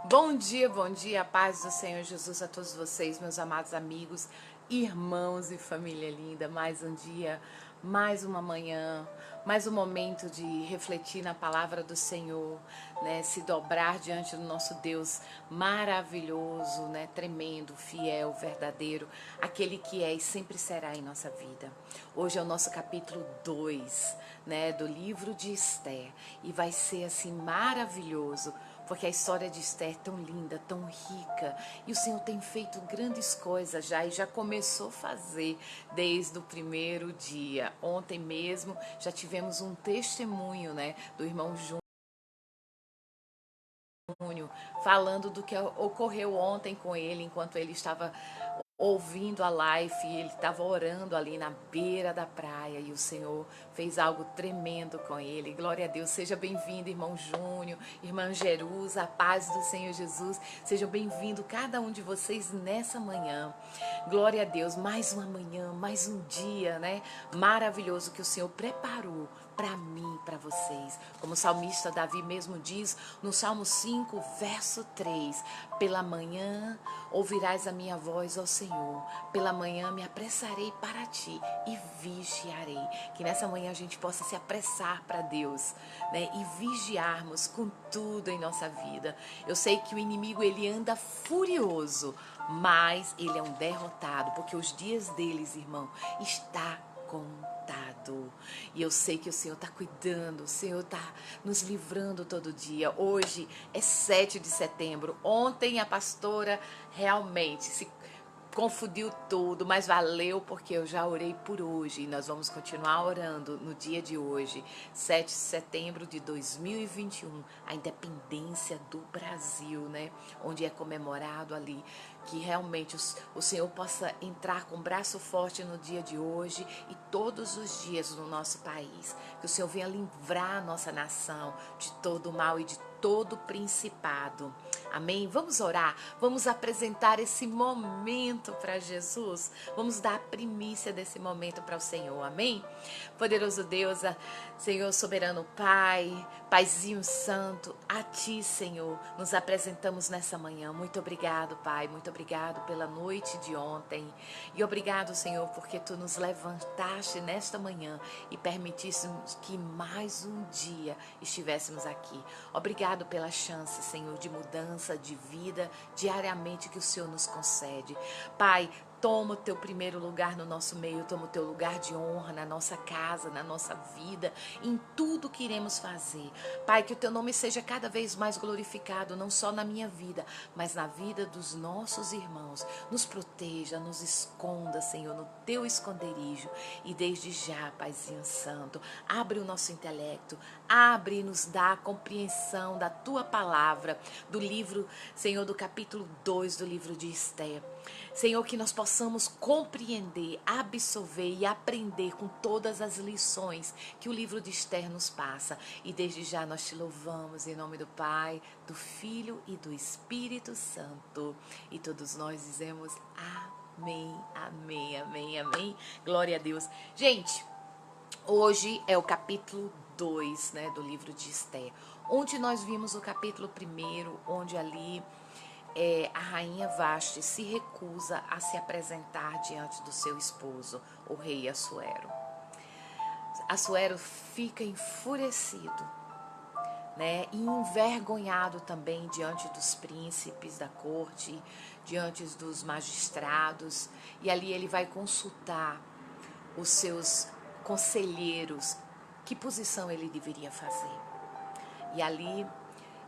Bom dia, a paz do Senhor Jesus a todos vocês, meus amados amigos, irmãos e família linda. Mais um dia, mais uma manhã, mais um momento de refletir na palavra do Senhor, né? Se dobrar diante do nosso Deus maravilhoso, né? Tremendo, fiel, verdadeiro, aquele que é e sempre será em nossa vida. Hoje é o nosso capítulo 2, né? Do livro de Esther, e vai ser assim maravilhoso, porque a história de Esther é tão linda, tão rica, e o Senhor tem feito grandes coisas já, e já começou a fazer desde o primeiro dia. Ontem mesmo já tivemos um testemunho, né, do irmão Júnior, falando do que ocorreu ontem com ele, enquanto ele estava ouvindo a live, ele estava orando ali na beira da praia e o Senhor fez algo tremendo com ele. Glória a Deus. Seja bem-vindo, irmão Júnior, irmã Jerusa, a paz do Senhor Jesus. Sejam bem-vindos cada um de vocês nessa manhã. Glória a Deus. Mais uma manhã, mais um dia, né? Maravilhoso que o Senhor preparou para mim, para vocês. Como o salmista Davi mesmo diz no Salmo 5, verso 3: pela manhã ouvirás a minha voz, ó Senhor. Pela manhã me apressarei para ti e vigiarei. Que nessa manhã a gente possa se apressar para Deus, né? E vigiarmos com tudo em nossa vida. Eu sei que o inimigo ele anda furioso, mas ele é um derrotado, porque os dias deles, irmão, está contado. E eu sei que o Senhor está cuidando, o Senhor está nos livrando todo dia. Hoje é 7 de setembro. Ontem a pastora realmente se confundiu tudo, mas valeu porque eu já orei por hoje e nós vamos continuar orando no dia de hoje, 7 de setembro de 2021, a independência do Brasil, né? Onde é comemorado ali, que realmente o Senhor possa entrar com braço forte no dia de hoje e todos os dias no nosso país, que o Senhor venha livrar a nossa nação de todo o mal e de todo principado. Amém? Vamos orar, vamos apresentar esse momento para Jesus, vamos dar a primícia desse momento para o Senhor. Amém? Poderoso Deus, Senhor soberano Pai, Paizinho Santo, a Ti, Senhor, nos apresentamos nessa manhã. Muito obrigado, Pai, muito obrigado pela noite de ontem e obrigado, Senhor, porque Tu nos levantaste nesta manhã e permitiste que mais um dia estivéssemos aqui. Obrigado pela chance, Senhor, de mudança de vida diariamente que o Senhor nos concede. Pai, toma o teu primeiro lugar no nosso meio, toma o teu lugar de honra na nossa casa, na nossa vida, em tudo que iremos fazer. Pai, que o teu nome seja cada vez mais glorificado, não só na minha vida, mas na vida dos nossos irmãos. Nos proteja, nos esconda, Senhor, no teu esconderijo. E desde já, Paizinho Santo, abre o nosso intelecto, abre e nos dá a compreensão da tua palavra, do livro, Senhor, do capítulo 2 do livro de Esther. Senhor, que nós possamos compreender, absorver e aprender com todas as lições que o livro de Esther nos passa. E desde já nós te louvamos em nome do Pai, do Filho e do Espírito Santo. E todos nós dizemos amém, amém, amém, amém. Glória a Deus. Gente, hoje é o capítulo 2, né, do livro de Esther, onde nós vimos o capítulo 1, onde ali a rainha Vasti se recusa a se apresentar diante do seu esposo, o rei Assuero. Assuero fica enfurecido, né, e envergonhado também diante dos príncipes da corte, diante dos magistrados, e ali ele vai consultar os seus conselheiros que posição ele deveria fazer. E ali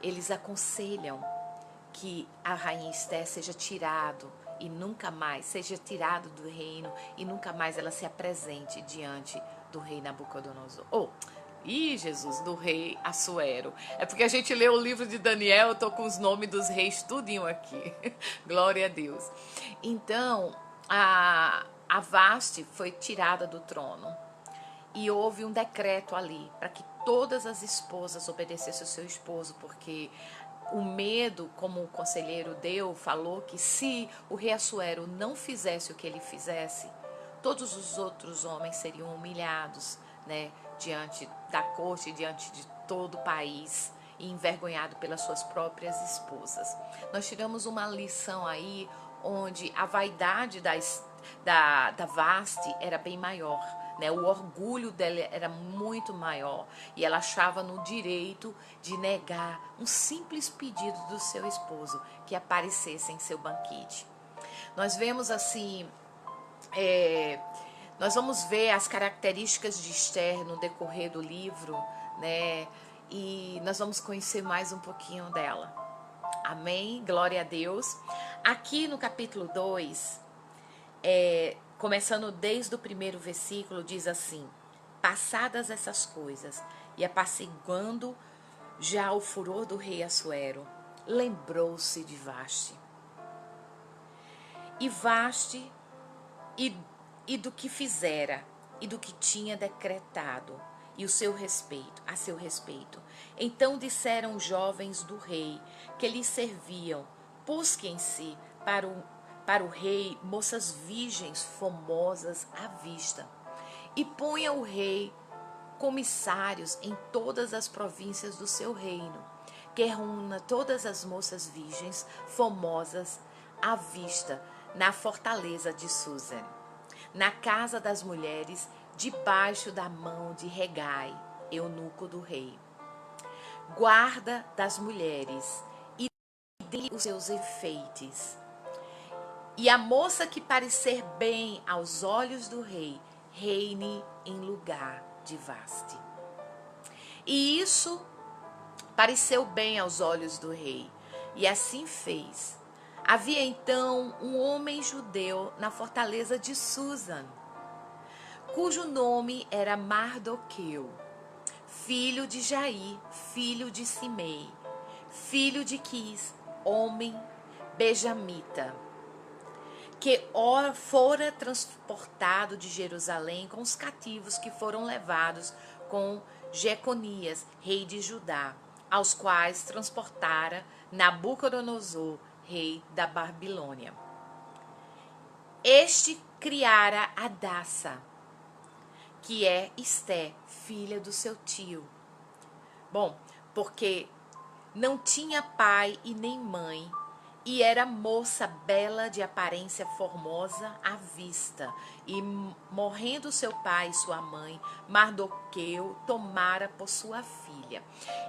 eles aconselham que a rainha Esther seja tirado e nunca mais, seja tirado do reino e nunca mais ela se apresente diante do rei Nabucodonosor. Jesus, do rei Assuero. É porque a gente lê o livro de Daniel, eu tô com os nomes dos reis tudinho aqui. Glória a Deus. Então, a Vasti foi tirada do trono e houve um decreto ali para que todas as esposas obedecessem ao seu esposo, porque o medo, como o conselheiro falou que se o rei Assuero não fizesse o que ele fizesse, todos os outros homens seriam humilhados, né, diante da corte, diante de todo o país. e envergonhado pelas suas próprias esposas. Nós tiramos uma lição aí onde a vaidade da Vasti era bem maior, né? O orgulho dela era muito maior e ela achava no direito de negar um simples pedido do seu esposo que aparecesse em seu banquete. Nós vemos assim, nós vamos ver as características de Esther no decorrer do livro, né? E nós vamos conhecer mais um pouquinho dela. Amém? Glória a Deus. Aqui no capítulo 2, começando desde o primeiro versículo, diz assim: passadas essas coisas e apaciguando já o furor do rei Assuero, lembrou-se de Vasti. E Vasti e do que fizera e do que tinha decretado e a seu respeito. Então disseram os jovens do rei que lhe serviam: busquem-se para o rei moças virgens formosas à vista, e ponha o rei comissários em todas as províncias do seu reino, que reúna todas as moças virgens formosas à vista na fortaleza de Susan, na casa das mulheres, debaixo da mão de Regai, eunuco do rei. Guarda das mulheres e dê os seus enfeites. E a moça que parecer bem aos olhos do rei, reine em lugar de Vasti. E isso pareceu bem aos olhos do rei, e assim fez. Havia então um homem judeu na fortaleza de Susan, cujo nome era Mardoqueu, filho de Jair, filho de Simei, filho de Quis, homem benjamita, que fora transportado de Jerusalém com os cativos que foram levados com Jeconias, rei de Judá, aos quais transportara Nabucodonosor, rei da Babilônia. Este criara Adassa, que é Esté, filha do seu tio. Bom, porque não tinha pai e nem mãe, e era moça bela de aparência formosa à vista. E morrendo seu pai e sua mãe, Mardoqueu tomara por sua filha.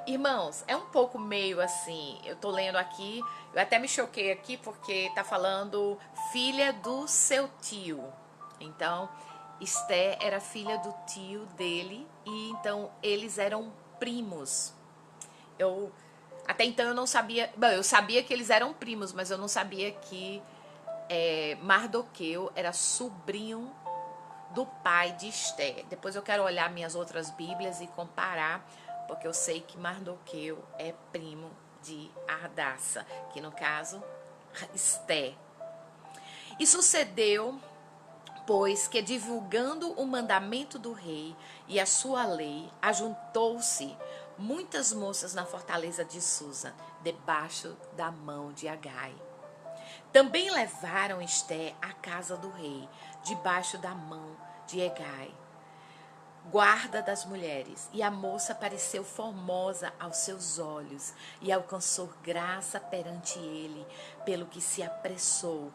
Irmãos, é um pouco meio assim, eu tô lendo aqui, eu até me choquei aqui porque tá falando filha do seu tio. Então, Esté era filha do tio dele e então eles eram primos. Até então eu não sabia, bom, eu sabia que eles eram primos, mas eu não sabia que Mardoqueu era sobrinho do pai de Esté. Depois eu quero olhar minhas outras bíblias e comparar, porque eu sei que Mardoqueu é primo de Ardassa, que no caso, Esté. E sucedeu, pois, que divulgando o mandamento do rei e a sua lei, ajuntou-se muitas moças na fortaleza de Susa, debaixo da mão de Agai. Também levaram Esté à casa do rei, debaixo da mão de Agai, guarda das mulheres. E a moça pareceu formosa aos seus olhos e alcançou graça perante ele, pelo que se apressou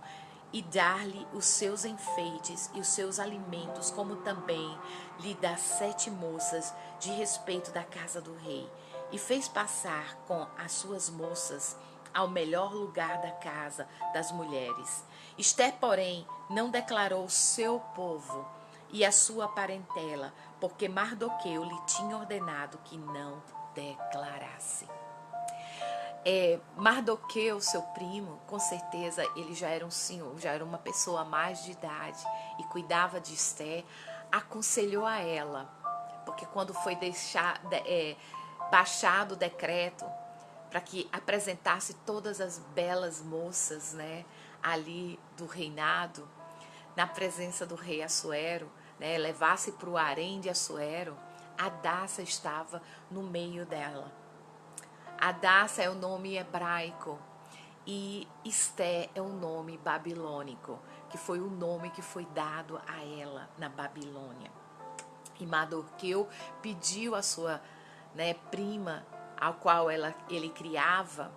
e dar-lhe os seus enfeites e os seus alimentos, como também lhe dá 7 moças de respeito da casa do rei. E fez passar com as suas moças ao melhor lugar da casa das mulheres. Esté, porém, não declarou o seu povo e a sua parentela, porque Mardoqueu lhe tinha ordenado que não declarasse. Mardoqueu, seu primo, com certeza ele já era um senhor, já era uma pessoa mais de idade e cuidava de Esté, aconselhou a ela, porque quando foi baixado o decreto para que apresentasse todas as belas moças, né, ali do reinado, na presença do rei Assuero, né, levasse para o harém de Assuero, Adassa estava no meio dela. Adassa é o nome hebraico e Esté é o nome babilônico, que foi o nome que foi dado a ela na Babilônia. E Mardoqueu pediu a sua prima ao qual ele criava,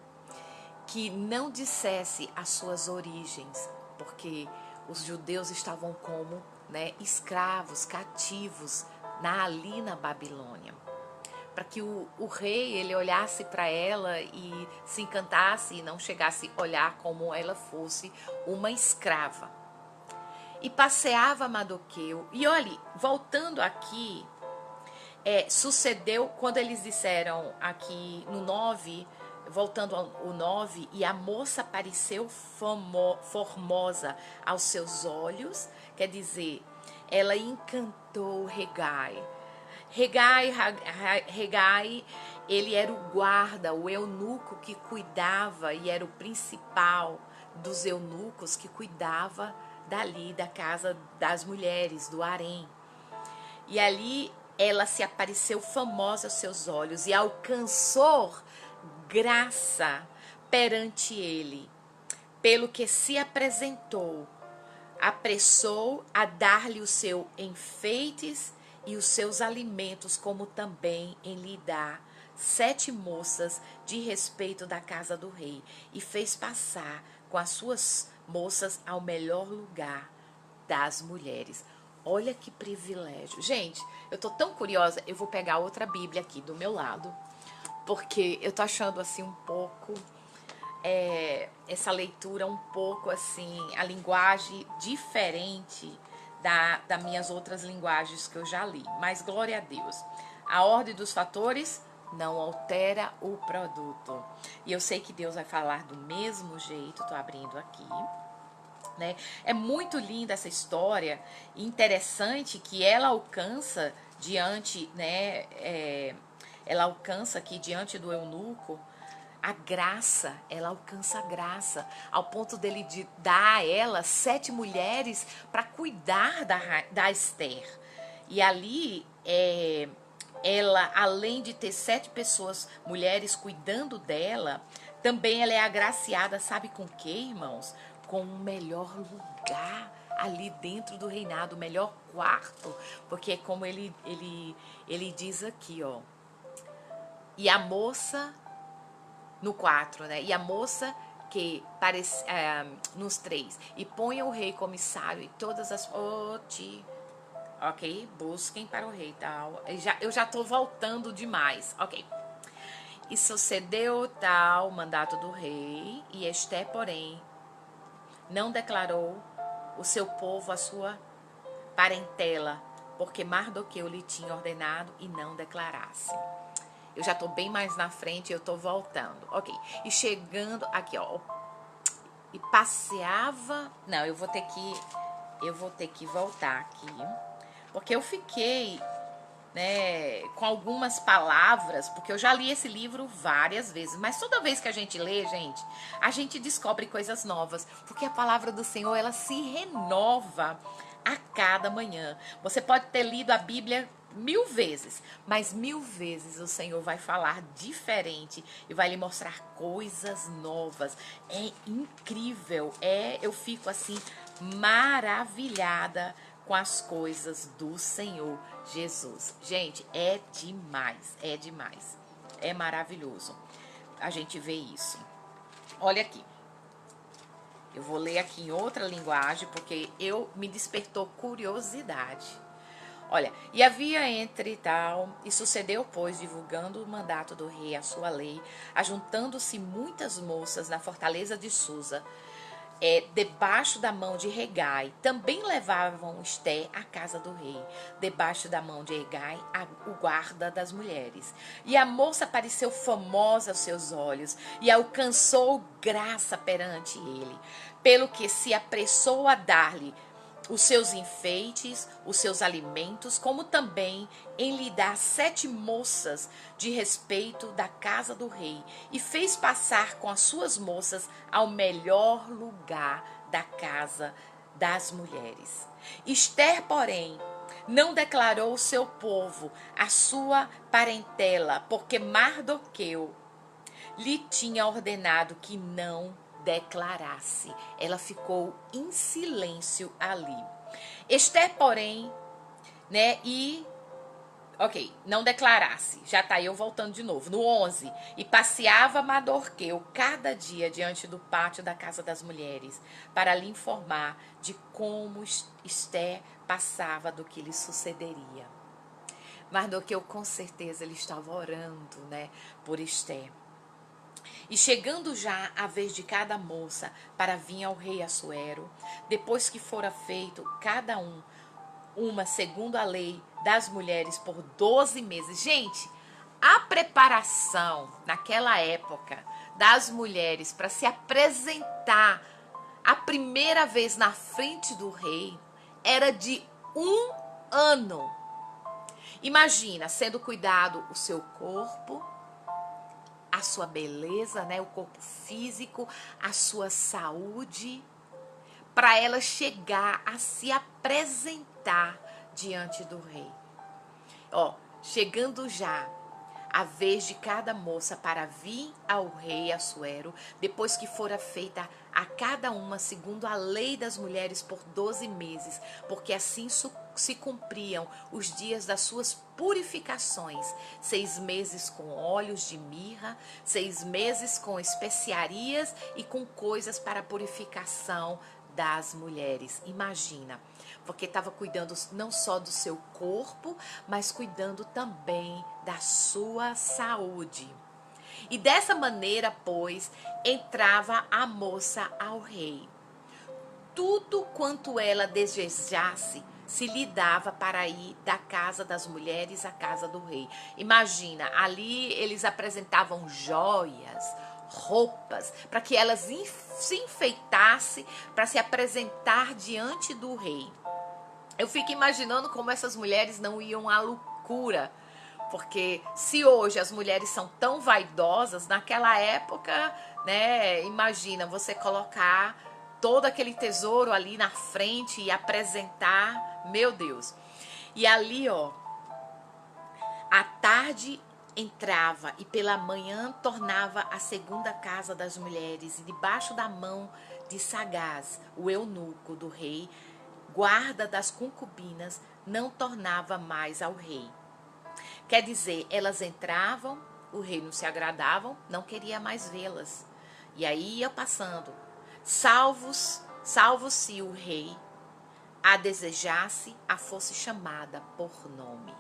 que não dissesse as suas origens, porque os judeus estavam como, né, escravos, cativos, ali na Babilônia. Para que o rei ele olhasse para ela e se encantasse e não chegasse a olhar como ela fosse uma escrava. E passeava Mardoqueu. E olhe, voltando aqui, sucedeu quando eles disseram aqui no 9, voltando ao 9, e a moça pareceu formosa aos seus olhos, quer dizer, ela encantou Hegai. Hegai, ele era o guarda, o eunuco que cuidava e era o principal dos eunucos que cuidava dali da casa das mulheres, do harém. E ali ela se apareceu famosa aos seus olhos e alcançou graça perante ele, pelo que se apresentou, apressou a dar-lhe o seu enfeites e os seus alimentos, como também em lhe dar 7 moças de respeito da casa do rei, e fez passar com as suas moças ao melhor lugar das mulheres. Olha que privilégio. Gente, eu tô tão curiosa, eu vou pegar outra Bíblia aqui do meu lado, porque eu tô achando assim um pouco essa leitura um pouco assim, a linguagem diferente das minhas outras linguagens que eu já li. Mas glória a Deus. A ordem dos fatores não altera o produto. E eu sei que Deus vai falar do mesmo jeito. Tô abrindo aqui. Né? É muito linda essa história, interessante que ela alcança diante, né? Ela alcança aqui diante do eunuco a graça, ela alcança a graça, ao ponto dele de dar a ela 7 mulheres para cuidar da Esther. E ali, ela, além de ter 7 pessoas, mulheres, cuidando dela, também ela é agraciada, sabe com o que, irmãos? Com o melhor lugar ali dentro do reinado, o melhor quarto, porque como ele diz aqui, ó, e a moça no 4, né? E a moça que parece nos 3, e ponha o rei comissário e todas as ok, busquem para o rei, tal. Eu já tô voltando demais, ok. E sucedeu tal mandato do rei, e Esté, porém, não declarou o seu povo a sua parentela, porque Mardoqueu lhe tinha ordenado e não declarasse. Eu já tô bem mais na frente, eu tô voltando. Ok. E chegando aqui, ó. E passeava. Não, eu vou ter que voltar aqui. Porque eu fiquei, né, com algumas palavras, porque eu já li esse livro várias vezes, mas toda vez que a gente lê, gente, a gente descobre coisas novas, porque a palavra do Senhor, ela se renova a cada manhã. Você pode ter lido a Bíblia 1000 vezes, mas 1000 vezes o Senhor vai falar diferente e vai lhe mostrar coisas novas. É incrível, eu fico assim maravilhada com as coisas do Senhor Jesus. Gente, é demais, é demais. É maravilhoso a gente ver isso. Olha aqui. Eu vou ler aqui em outra linguagem, porque me despertou curiosidade. Olha, e havia entre tal, e sucedeu, pois, divulgando o mandato do rei, a sua lei, ajuntando-se muitas moças na fortaleza de Susa, debaixo da mão de Hegai, também levavam Esté à casa do rei, debaixo da mão de Hegai, o guarda das mulheres. E a moça pareceu famosa aos seus olhos, e alcançou graça perante ele, pelo que se apressou a dar-lhe os seus enfeites, os seus alimentos, como também em lhe dar 7 moças de respeito da casa do rei, e fez passar com as suas moças ao melhor lugar da casa das mulheres. Esther, porém, não declarou o seu povo, a sua parentela, porque Mardoqueu lhe tinha ordenado que não declarasse. Ela ficou em silêncio ali. Esther, porém, né, e Ok, não declarasse. Já tá eu voltando de novo. No 11. E passeava Madorqueu cada dia diante do pátio da casa das mulheres, para lhe informar de como Esté passava, do que lhe sucederia. Mardoqueu, com certeza, ele estava orando, né, por Esté. E chegando já a vez de cada moça para vir ao rei Assuero, depois que fora feito cada uma segundo a lei das mulheres por 12 meses. Gente, a preparação naquela época das mulheres para se apresentar a primeira vez na frente do rei era de 1 ano. Imagina, sendo cuidado o seu corpo, a sua beleza, né, o corpo físico, a sua saúde, para ela chegar a se apresentar diante do rei. Ó, chegando já a vez de cada moça para vir ao rei Assuero, depois que fora feita a cada uma segundo a lei das mulheres por 12 meses, porque assim se cumpriam os dias das suas purificações, 6 meses com óleos de mirra, 6 meses com especiarias e com coisas para purificação das mulheres. Imagina, porque estava cuidando não só do seu corpo, mas cuidando também da sua saúde. E dessa maneira, pois, entrava a moça ao rei. Tudo quanto ela desejasse se lhe dava para ir da casa das mulheres à casa do rei. Imagina, ali eles apresentavam joias, roupas, para que elas se enfeitassem para se apresentar diante do rei. Eu fico imaginando como essas mulheres não iam à loucura, porque se hoje as mulheres são tão vaidosas, naquela época, né, imagina você colocar todo aquele tesouro ali na frente e apresentar, meu Deus. E ali, ó, à tarde entrava e pela manhã tornava à segunda casa das mulheres, e debaixo da mão de Sagaz, o eunuco do rei, guarda das concubinas, não tornava mais ao rei. Quer dizer, elas entravam, o rei não se agradavam, não queria mais vê-las. E aí ia passando, salvo se o rei a desejasse, a fosse chamada por nome.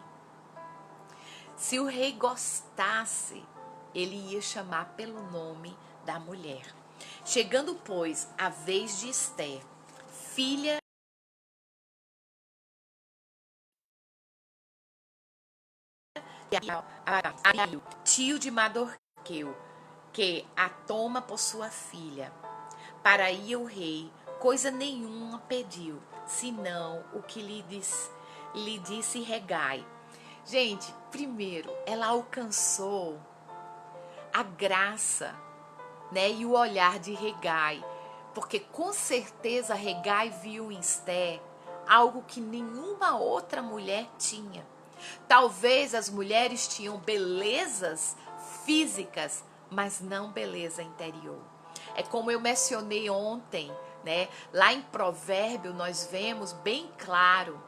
Se o rei gostasse, ele ia chamar pelo nome da mulher. Chegando, pois, a vez de Esté, filha de tio de Madorqueu, que a toma por sua filha. Para ir o rei, coisa nenhuma pediu, senão o que lhe disse Hegai. Gente, primeiro, ela alcançou a graça, né, e o olhar de Hegai, porque com certeza Hegai viu em Esté algo que nenhuma outra mulher tinha. Talvez as mulheres tinham belezas físicas, mas não beleza interior. É como eu mencionei ontem, né? Lá em Provérbio nós vemos bem claro,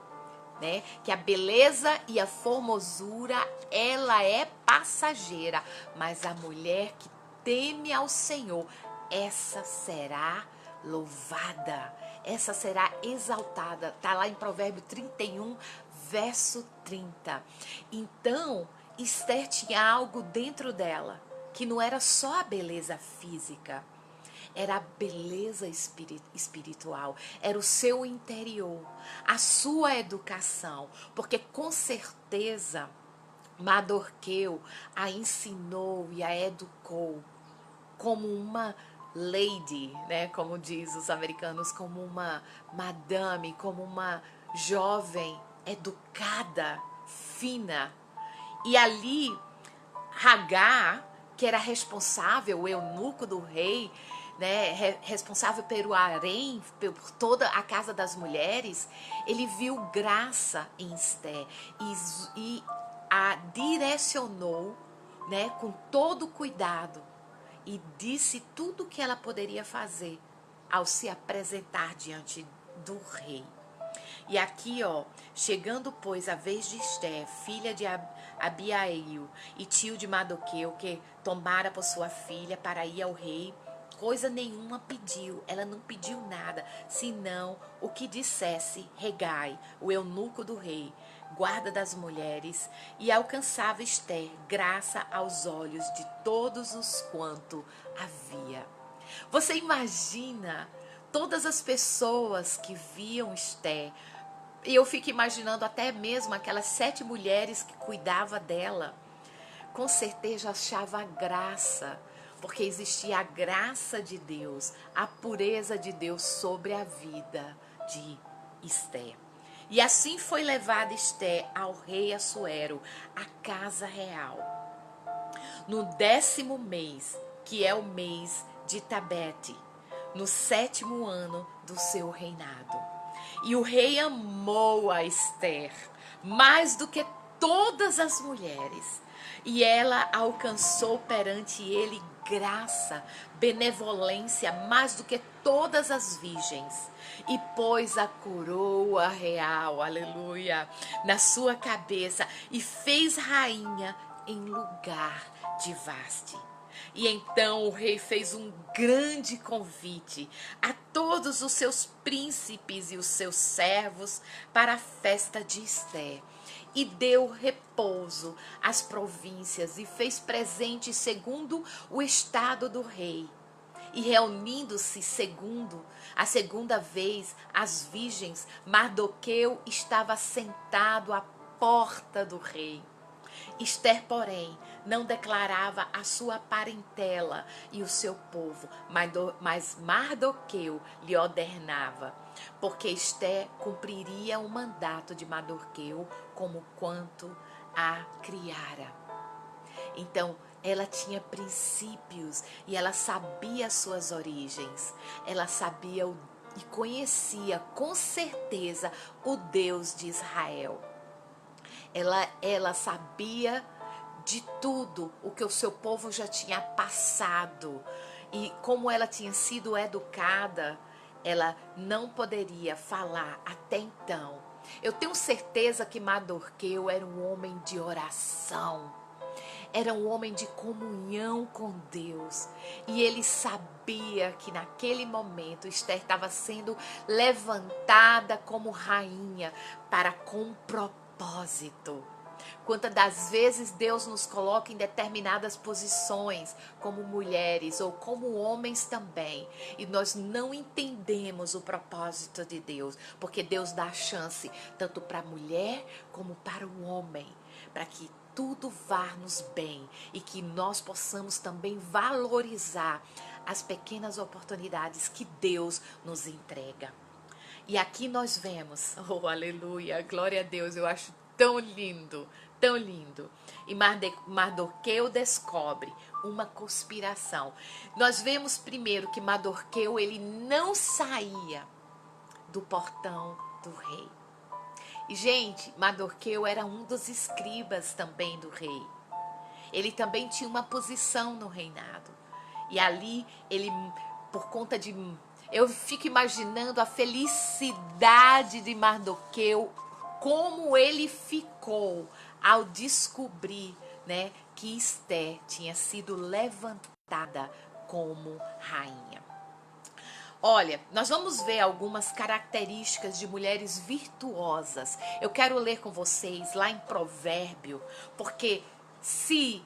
né, que a beleza e a formosura ela é passageira, mas a mulher que teme ao Senhor, essa será louvada, essa será exaltada. Tá lá em Provérbio 31, verso 30. Então, Esther tinha algo dentro dela, que não era só a beleza física, era a beleza espiritual, era o seu interior, a sua educação, porque com certeza Madorqueu a ensinou e a educou como uma lady, né, como diz os americanos, como uma madame, como uma jovem educada, fina. E ali Hagar, que era responsável, o eunuco do rei, né, responsável pelo harém, por toda a casa das mulheres, ele viu graça em Esté e a direcionou, né, com todo cuidado, e disse tudo o que ela poderia fazer ao se apresentar diante do rei. E aqui, ó, chegando, pois, a vez de Esté, filha de Abiail e tio de Mardoqueu, que tomara por sua filha para ir ao rei, coisa nenhuma pediu, ela não pediu nada, senão o que dissesse Hegai, o eunuco do rei, guarda das mulheres, e alcançava Esther graça aos olhos de todos os quanto havia. Você imagina todas as pessoas que viam Esther, e eu fico imaginando até mesmo aquelas 7 mulheres que cuidavam dela, com certeza achava graça, porque existia a graça de Deus, a pureza de Deus sobre a vida de Esther. E assim foi levada Esther ao rei Assuero, à casa real, no 10º mês, que é o mês de Tabete, no 7º ano do seu reinado. E o rei amou a Esther mais do que todas as mulheres, e ela alcançou perante ele graça, benevolência mais do que todas as virgens, e pôs a coroa real, aleluia, na sua cabeça, e fez rainha em lugar de Vaste. E então o rei fez um grande convite a todos os seus príncipes e os seus servos para a festa de Esther. E deu repouso às províncias e fez presente segundo o estado do rei. E reunindo-se a segunda vez as virgens, Mardoqueu estava sentado à porta do rei. Esther, porém, não declarava a sua parentela e o seu povo, mas Mardoqueu lhe ordenava, porque Esther cumpriria o mandato de Mardoqueu como quanto a criara. Então, ela tinha princípios e ela sabia as suas origens. Ela sabia e conhecia com certeza o Deus de Israel. Ela sabia de tudo o que o seu povo já tinha passado. E como ela tinha sido educada, ela não poderia falar até então. Eu tenho certeza que Mardoqueu era um homem de oração. Era um homem de comunhão com Deus. E ele sabia que naquele momento Esther estava sendo levantada como rainha para com propósito. Quantas das vezes Deus nos coloca em determinadas posições, como mulheres ou como homens também, e nós não entendemos o propósito de Deus, porque Deus dá chance tanto para a mulher como para o homem, para que tudo vá nos bem e que nós possamos também valorizar as pequenas oportunidades que Deus nos entrega. E aqui nós vemos, oh aleluia, glória a Deus, eu acho tão lindo, tão lindo. E Mardoqueu descobre uma conspiração. Nós vemos primeiro que Mardoqueu, ele não saía do portão do rei. E, gente, Mardoqueu era um dos escribas também do rei. Ele também tinha uma posição no reinado. E ali, ele, por conta de... Eu fico imaginando a felicidade de Mardoqueu, como ele ficou ao descobrir, né, que Esther tinha sido levantada como rainha. Olha, nós vamos ver algumas características de mulheres virtuosas. Eu quero ler com vocês lá em Provérbio, porque se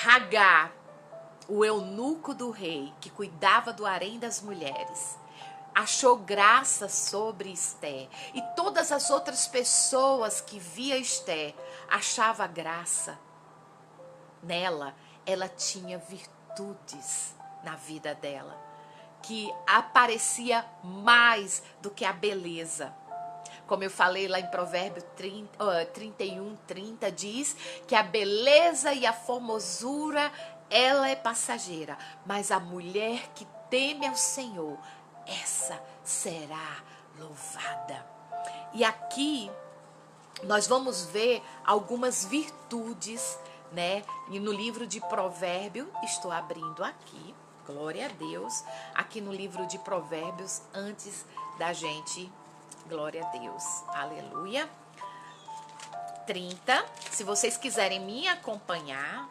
Hagar, o eunuco do rei, que cuidava do harém das mulheres, achou graça sobre Esther, e todas as outras pessoas que via Esther achava graça nela, ela tinha virtudes na vida dela, que aparecia mais do que a beleza. Como eu falei lá em Provérbio 31:30, diz que a beleza e a formosura, ela é passageira, mas a mulher que teme ao Senhor, essa será louvada. E aqui nós vamos ver algumas virtudes, né? E no livro de Provérbio, estou abrindo aqui, glória a Deus, aqui no livro de Provérbios, antes da gente Glória a Deus. Aleluia. 30. Se vocês quiserem me acompanhar,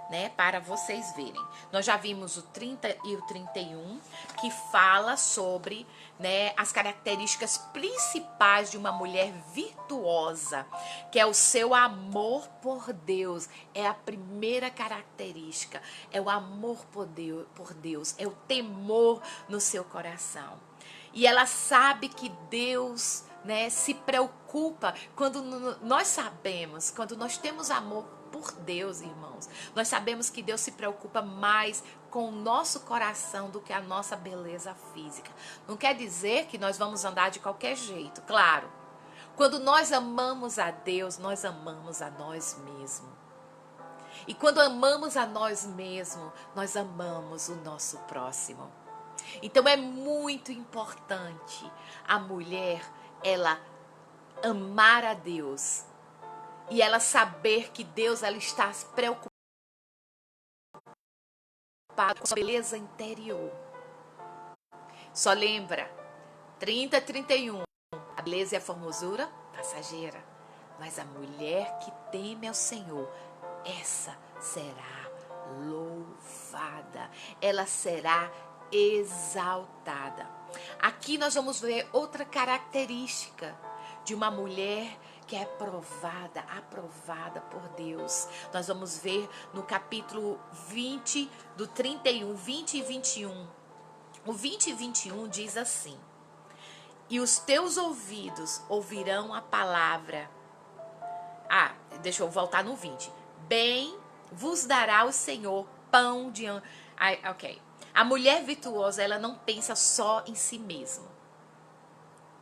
né, para vocês verem. Nós já vimos o 30 e o 31, que fala sobre, né, as características principais de uma mulher virtuosa, que é o seu amor por Deus. É a primeira característica, é o amor por Deus, é o temor no seu coração. E ela sabe que Deus, né, se preocupa quando nós sabemos, quando nós temos amor por Deus, irmãos. Nós sabemos que Deus se preocupa mais com o nosso coração do que a nossa beleza física. Não quer dizer que nós vamos andar de qualquer jeito, claro. Quando nós amamos a Deus, nós amamos a nós mesmos. E quando amamos a nós mesmos, nós amamos o nosso próximo. Então é muito importante a mulher, ela amar a Deus e ela saber que Deus, ela está preocupada com a sua beleza interior. Só lembra, 30, 31, a beleza e a formosura passageira, mas a mulher que teme ao Senhor, essa será louvada, ela será exaltada. Aqui nós vamos ver outra característica de uma mulher que é aprovada por Deus. Nós vamos ver no capítulo 20 do 31, 20 e 21. O 20 e 21 diz assim: e os teus ouvidos ouvirão a palavra. Deixa eu voltar no 20. Bem vos dará o Senhor pão de... ok. A mulher virtuosa, ela não pensa só em si mesma,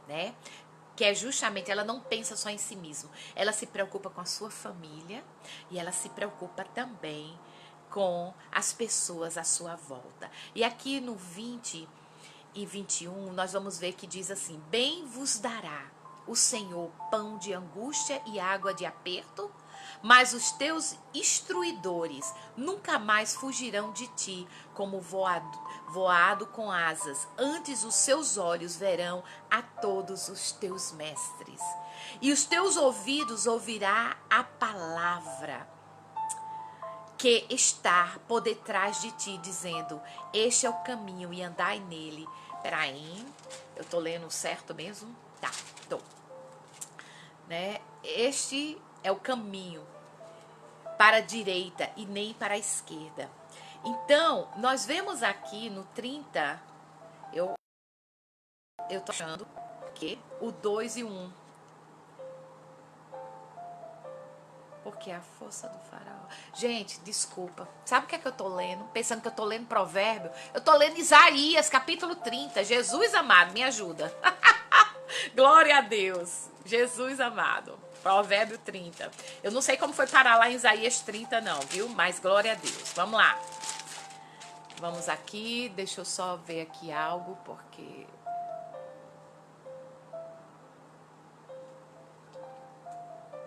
né? Que é justamente, ela não pensa só em si mesma. Ela se preocupa com a sua família e ela se preocupa também com as pessoas à sua volta. E aqui no 20 e 21, nós vamos ver que diz assim: bem vos dará o Senhor pão de angústia e água de aperto, mas os teus instruidores nunca mais fugirão de ti como voado com asas. Antes os seus olhos verão a todos os teus mestres. E os teus ouvidos ouvirá a palavra que está por detrás de ti, dizendo: este é o caminho e andai nele. Peraí, eu tô lendo certo mesmo? Tá, tô. Né? Este é o caminho para a direita e nem para a esquerda. Então, nós vemos aqui no 30, eu tô achando que o 2 e 1. Porque a força do faraó. Gente, desculpa. Sabe o que é que eu tô lendo? Pensando que eu tô lendo provérbio? Eu tô lendo Isaías, capítulo 30. Jesus amado, me ajuda. Glória a Deus. Jesus amado. Provérbio 30. Eu não sei como foi parar lá em Isaías 30 não, viu? Mas glória a Deus. Vamos lá. Vamos aqui. Deixa eu só ver aqui algo, porque...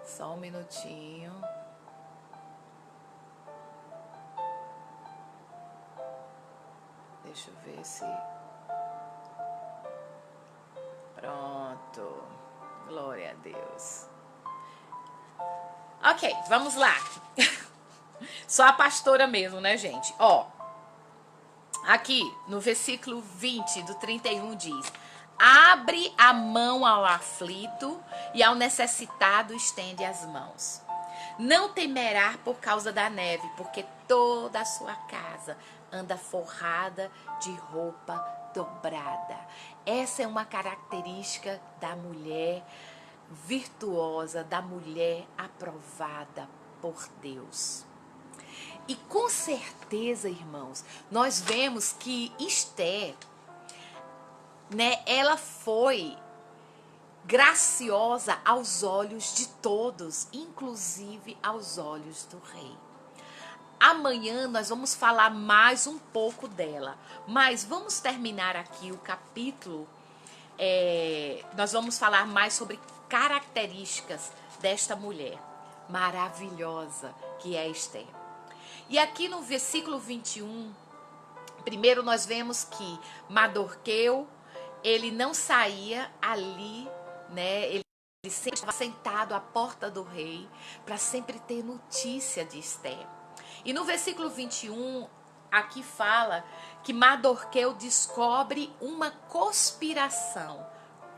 Só um minutinho. Deixa eu ver se... Pronto. Glória a Deus. Ok, vamos lá. Só a pastora mesmo, né, gente? Ó, aqui no versículo 20 do 31 diz: abre a mão ao aflito e ao necessitado estende as mãos. Não temerá por causa da neve, porque toda a sua casa anda forrada de roupa dobrada. Essa é uma característica da mulher virtuosa, da mulher aprovada por Deus. E com certeza, irmãos, nós vemos que Esther, né, ela foi graciosa aos olhos de todos, inclusive aos olhos do rei. Amanhã nós vamos falar mais um pouco dela, mas vamos terminar aqui o capítulo. Nós vamos falar mais sobre características desta mulher maravilhosa que é Esther. E aqui no versículo 21, primeiro nós vemos que Mardoqueu, ele não saía ali né? Ele sempre estava sentado à porta do rei para sempre ter notícia de Esther. E no versículo 21, aqui fala que Mardoqueu descobre uma conspiração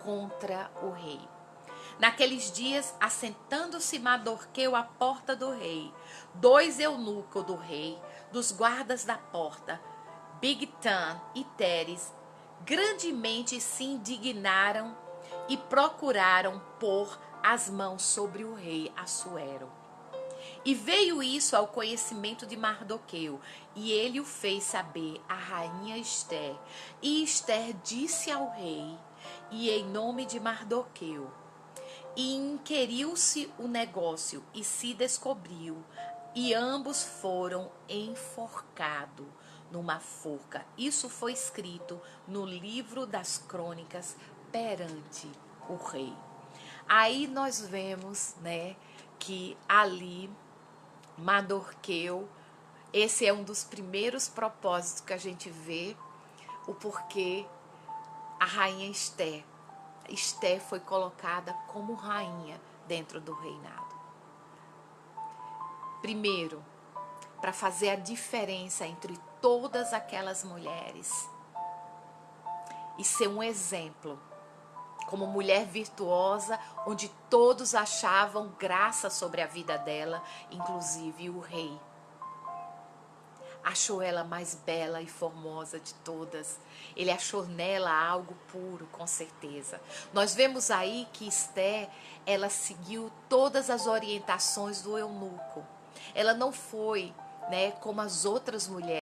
contra o rei. Naqueles dias, assentando-se Mardoqueu à porta do rei, 2 eunucos do rei, dos guardas da porta, Bigtan e Teres, grandemente se indignaram e procuraram pôr as mãos sobre o rei Assuero. E veio isso ao conhecimento de Mardoqueu, e ele o fez saber à rainha Esther. E Esther disse ao rei, e em nome de Mardoqueu, e inquiriu-se o negócio, e se descobriu, e ambos foram enforcados numa forca. Isso foi escrito no livro das crônicas perante o rei. Aí nós vemos, né, que ali Mardoqueu, esse é um dos primeiros propósitos que a gente vê, o porquê a rainha Esther foi colocada como rainha dentro do reinado. Primeiro, para fazer a diferença entre todas aquelas mulheres e ser um exemplo, como mulher virtuosa, onde todos achavam graça sobre a vida dela, inclusive o rei. Achou ela mais bela e formosa de todas. Ele achou nela algo puro, com certeza. Nós vemos aí que Esther, ela seguiu todas as orientações do eunuco. Ela não foi, né, como as outras mulheres,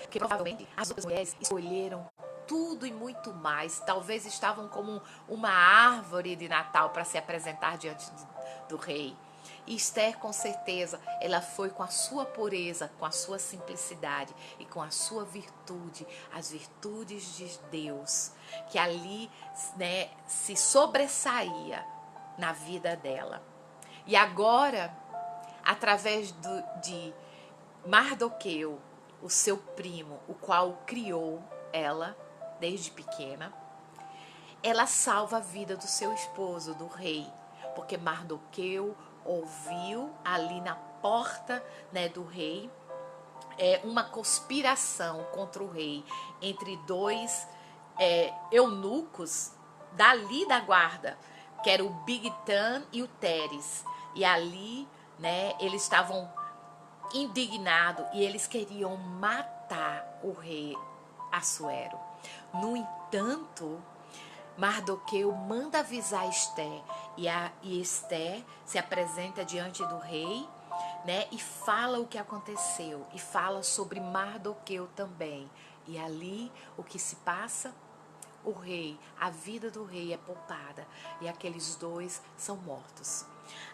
porque provavelmente as outras mulheres escolheram tudo e muito mais. Talvez estavam como uma árvore de Natal para se apresentar diante do rei. E Esther, com certeza, ela foi com a sua pureza, com a sua simplicidade e com a sua virtude, as virtudes de Deus, que ali, né, se sobressaía na vida dela. E agora, através de Mardoqueu, o seu primo, o qual criou ela desde pequena, ela salva a vida do seu esposo, do rei, porque Mardoqueu ouviu ali na porta, né, do rei uma conspiração contra o rei entre 2 eunucos dali da guarda, que era o Bigtan e o Teres. E ali, né, eles estavam indignados e eles queriam matar o rei Assuero. No entanto, Mardoqueu manda avisar Esther e Esther se apresenta diante do rei, né, e fala o que aconteceu e fala sobre Mardoqueu também. E ali o que se passa? O rei, a vida do rei é poupada e aqueles 2 são mortos.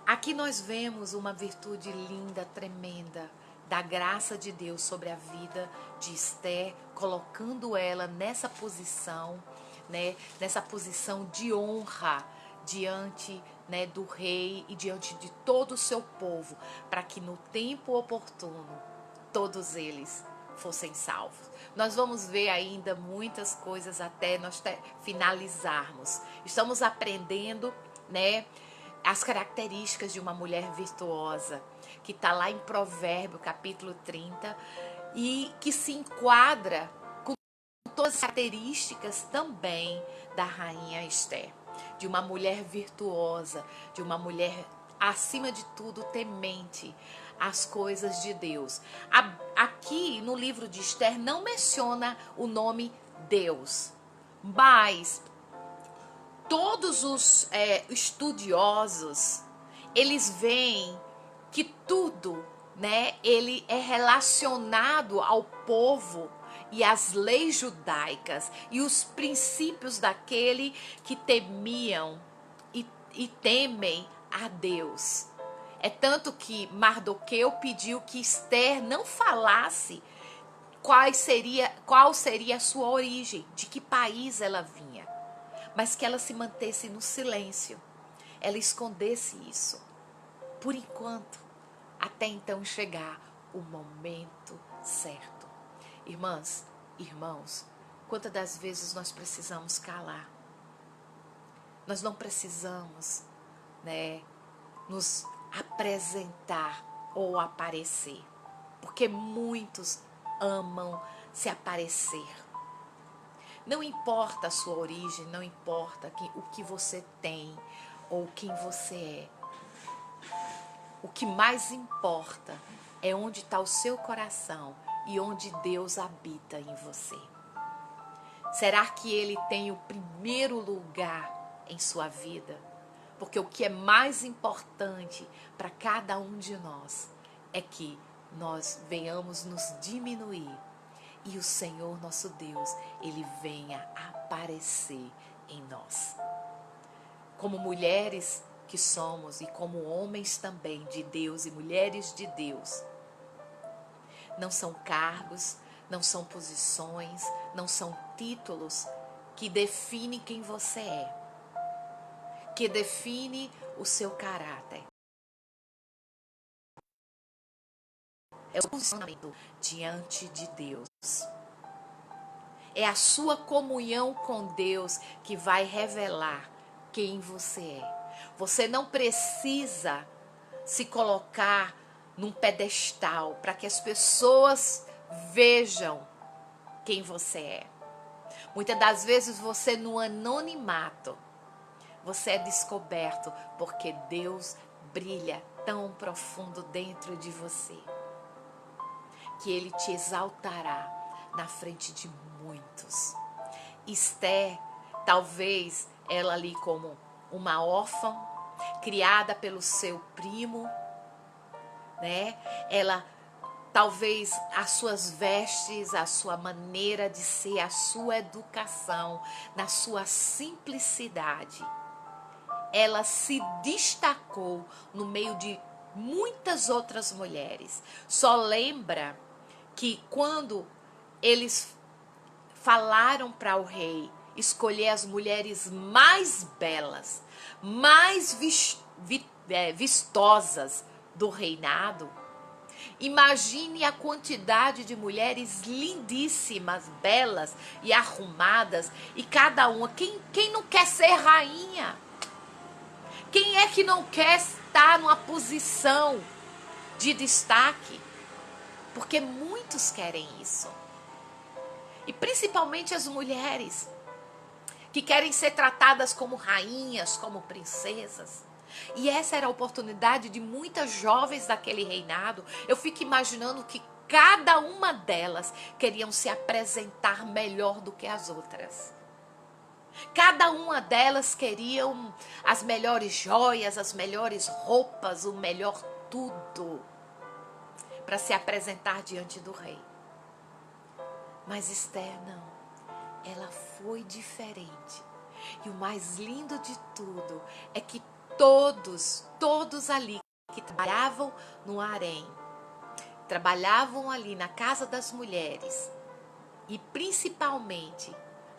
Aqui nós vemos uma virtude linda, tremenda, da graça de Deus sobre a vida de Esther, colocando ela nessa posição, né, nessa posição de honra diante, né, do rei e diante de todo o seu povo, para que no tempo oportuno todos eles fossem salvos. Nós vamos ver ainda muitas coisas até nós finalizarmos. Estamos aprendendo, né, as características de uma mulher virtuosa, que está lá em Provérbio, capítulo 30, e que se enquadra com todas as características também da rainha Esther, de uma mulher virtuosa, de uma mulher, acima de tudo, temente às coisas de Deus. Aqui no livro de Esther não menciona o nome Deus, mas todos os estudiosos, eles veem que tudo, né, ele é relacionado ao povo e às leis judaicas e os princípios daquele que temiam e temem a Deus. É tanto que Mardoqueu pediu que Esther não falasse qual seria a sua origem, de que país ela vinha, mas que ela se mantesse no silêncio, ela escondesse isso, por enquanto, até então chegar o momento certo. Irmãs, irmãos, Quantas das vezes nós precisamos calar? Nós não precisamos, né, nos apresentar ou aparecer, porque muitos amam se aparecer. Não importa a sua origem, não importa o que você tem ou quem você é. O que mais importa é onde está o seu coração e onde Deus habita em você. Será que Ele tem o primeiro lugar em sua vida? Porque o que é mais importante para cada um de nós é que nós venhamos nos diminuir e o Senhor nosso Deus, Ele venha aparecer em nós. Como mulheres que somos e como homens também de Deus e mulheres de Deus, não são cargos, não são posições, não são títulos que definem quem você é, que define o seu caráter. É o posicionamento diante de Deus. É a sua comunhão com Deus que vai revelar quem você é. Você não precisa se colocar num pedestal para que as pessoas vejam quem você é. Muitas das vezes você no anonimato, você é descoberto porque Deus brilha tão profundo dentro de você que Ele te exaltará na frente de muitos. Esther, talvez ela ali como uma órfã, criada pelo seu primo, né? Ela, talvez as suas vestes, a sua maneira de ser, a sua educação, na sua simplicidade, ela se destacou no meio de muitas outras mulheres. Só lembra que quando eles falaram para o rei escolher as mulheres mais belas, mais vistosas do reinado, imagine a quantidade de mulheres lindíssimas, belas e arrumadas, e cada uma. Quem não quer ser rainha? Quem é que não quer estar numa posição de destaque? Porque muitos querem isso. E principalmente as mulheres, que querem ser tratadas como rainhas, como princesas. E essa era a oportunidade de muitas jovens daquele reinado. Eu fico imaginando que cada uma delas queriam se apresentar melhor do que as outras. Cada uma delas queriam as melhores joias, as melhores roupas, o melhor tudo para se apresentar diante do rei. Mas Esther não, ela foi diferente. E o mais lindo de tudo é que todos ali que trabalhavam no harém, trabalhavam ali na casa das mulheres, e principalmente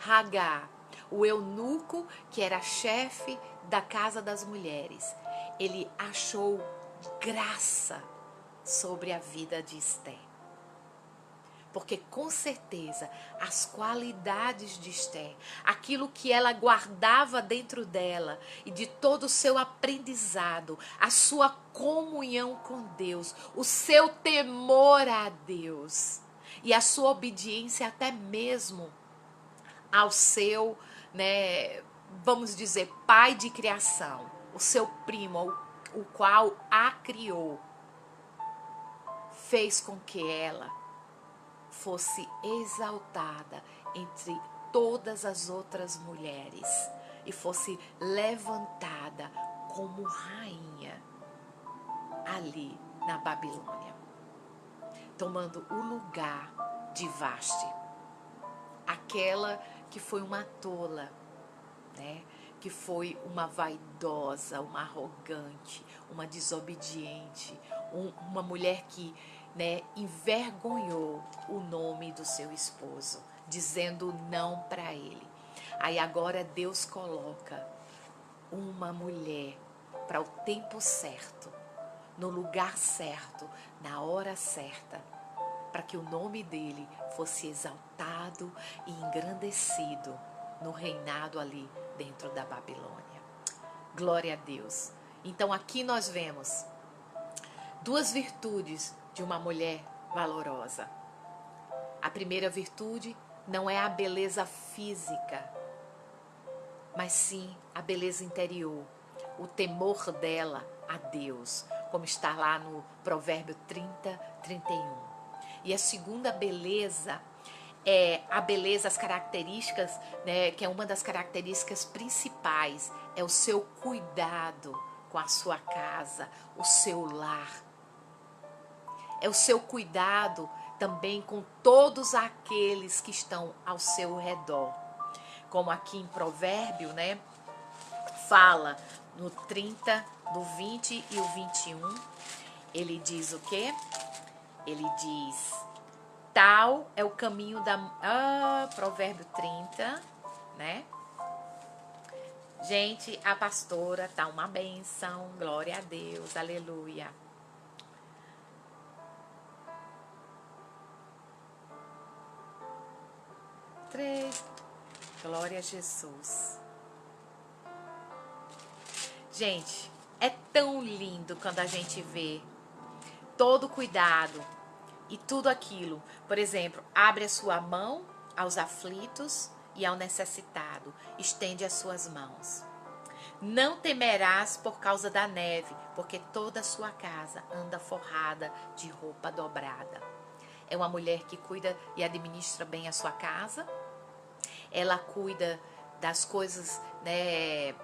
Hagar, o eunuco que era chefe da casa das mulheres, ele achou graça sobre a vida de Esther. Porque com certeza as qualidades de Esther, aquilo que ela guardava dentro dela e de todo o seu aprendizado, a sua comunhão com Deus, o seu temor a Deus e a sua obediência até mesmo ao seu, né, vamos dizer, pai de criação, o seu primo, o qual a criou, fez com que ela fosse exaltada entre todas as outras mulheres e fosse levantada como rainha ali na Babilônia, tomando o lugar de Vaste, aquela que foi uma tola, né? Que foi uma vaidosa, uma arrogante, uma desobediente, uma mulher que, né, envergonhou o nome do seu esposo, dizendo não para ele. Aí agora Deus coloca uma mulher para o tempo certo, no lugar certo, na hora certa, para que o nome dele fosse exaltado e engrandecido no reinado ali dentro da Babilônia. Glória a Deus. Então aqui nós vemos duas virtudes de uma mulher valorosa. A primeira virtude não é a beleza física, mas sim a beleza interior, o temor dela a Deus, como está lá no Provérbio 30, 31. E a segunda beleza é a beleza, as características, né, que é uma das características principais, é o seu cuidado com a sua casa, o seu lar. É o seu cuidado também com todos aqueles que estão ao seu redor. Como aqui em Provérbio, né, fala no 30, do 20 e o 21, ele diz o quê? Ele diz, tal é o caminho da... Provérbio 30, né? Gente, a pastora tá uma benção, glória a Deus, aleluia. Glória a Jesus. Gente, é tão lindo quando a gente vê todo o cuidado e tudo aquilo. Por exemplo, abre a sua mão aos aflitos e ao necessitado. Estende as suas mãos. Não temerás por causa da neve, porque toda a sua casa anda forrada de roupa dobrada. É uma mulher que cuida e administra bem a sua casa. Ela cuida das coisas, né,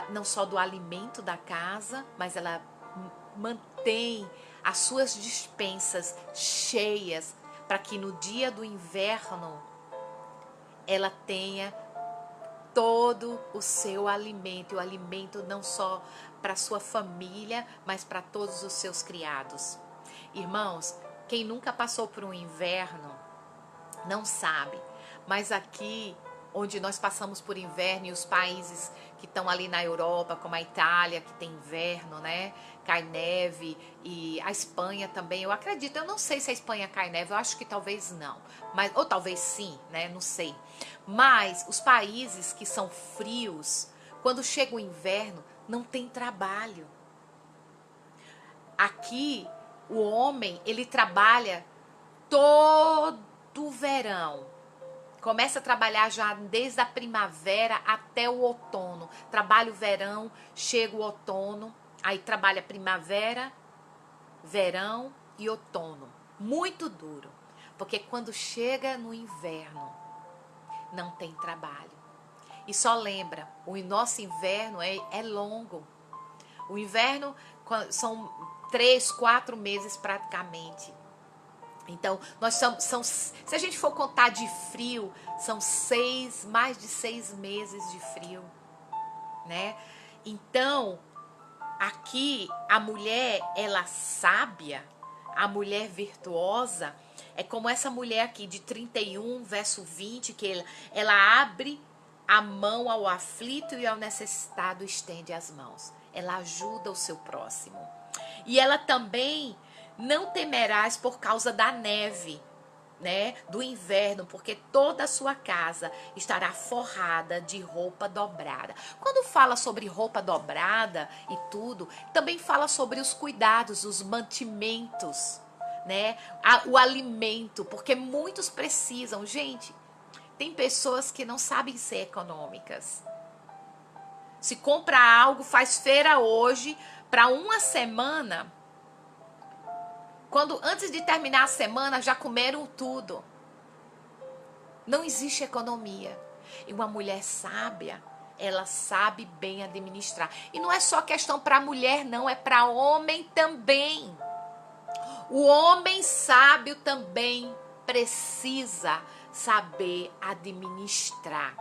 não só do alimento da casa, mas ela mantém as suas despensas cheias para que no dia do inverno ela tenha todo o seu alimento, o alimento não só para sua família, mas para todos os seus criados. Irmãos, quem nunca passou por um inverno não sabe, mas aqui onde nós passamos por inverno e os países que estão ali na Europa, como a Itália, que tem inverno, né? Cai neve, e a Espanha também, eu acredito, eu não sei se a Espanha cai neve, eu acho que talvez não, mas, ou talvez sim, né? Não sei. Mas os países que são frios, quando chega o inverno, não tem trabalho. Aqui, o homem, ele trabalha todo o verão. Começa a trabalhar já desde a primavera até o outono. Trabalha o verão, chega o outono, aí trabalha primavera, verão e outono. Muito duro, porque quando chega no inverno, não tem trabalho. E só lembra, o nosso inverno é longo. O inverno são 3, 4 meses praticamente. Então, nós se a gente for contar de frio, são mais de 6 meses de frio, né? Então, aqui, a mulher, ela sábia, a mulher virtuosa, é como essa mulher aqui de 31, verso 20, que ela abre a mão ao aflito e ao necessitado, estende as mãos. Ela ajuda o seu próximo. E ela também não temerás por causa da neve, né, do inverno, porque toda a sua casa estará forrada de roupa dobrada. Quando fala sobre roupa dobrada e tudo, também fala sobre os cuidados, os mantimentos, né, o alimento, porque muitos precisam. Gente, tem pessoas que não sabem ser econômicas. Se compra algo, faz feira hoje, para uma semana, antes de terminar a semana, já comeram tudo. Não existe economia. E uma mulher sábia, ela sabe bem administrar. E não é só questão para mulher, não, é para homem também. O homem sábio também precisa saber administrar.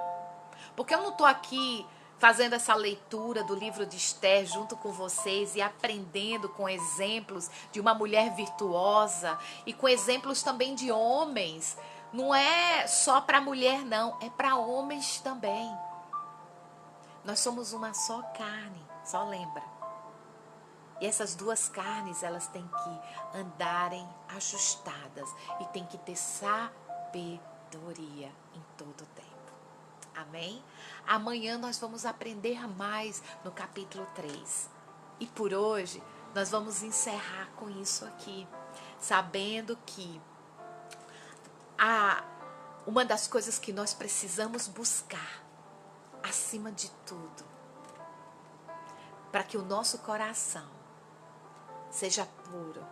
Porque eu não estou aqui fazendo essa leitura do livro de Esther junto com vocês e aprendendo com exemplos de uma mulher virtuosa e com exemplos também de homens. Não é só para mulher, não, é para homens também. Nós somos uma só carne, só lembra. E essas duas carnes, elas têm que andarem ajustadas e tem que ter sabedoria em todo o tempo. Amém? Amanhã nós vamos aprender mais no capítulo 3. E por hoje, nós vamos encerrar com isso aqui, sabendo que uma das coisas que nós precisamos buscar, acima de tudo, para que o nosso coração seja puro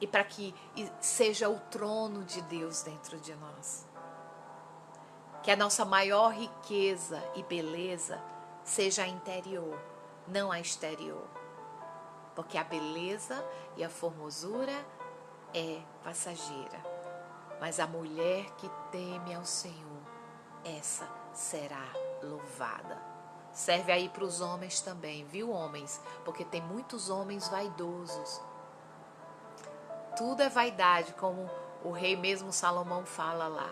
e para que seja o trono de Deus dentro de nós, que a nossa maior riqueza e beleza seja a interior, não a exterior, porque a beleza e a formosura é passageira, mas a mulher que teme ao Senhor, essa será louvada. Serve aí para os homens também, viu, homens? Porque tem muitos homens vaidosos. Tudo é vaidade, como o rei mesmo Salomão fala lá.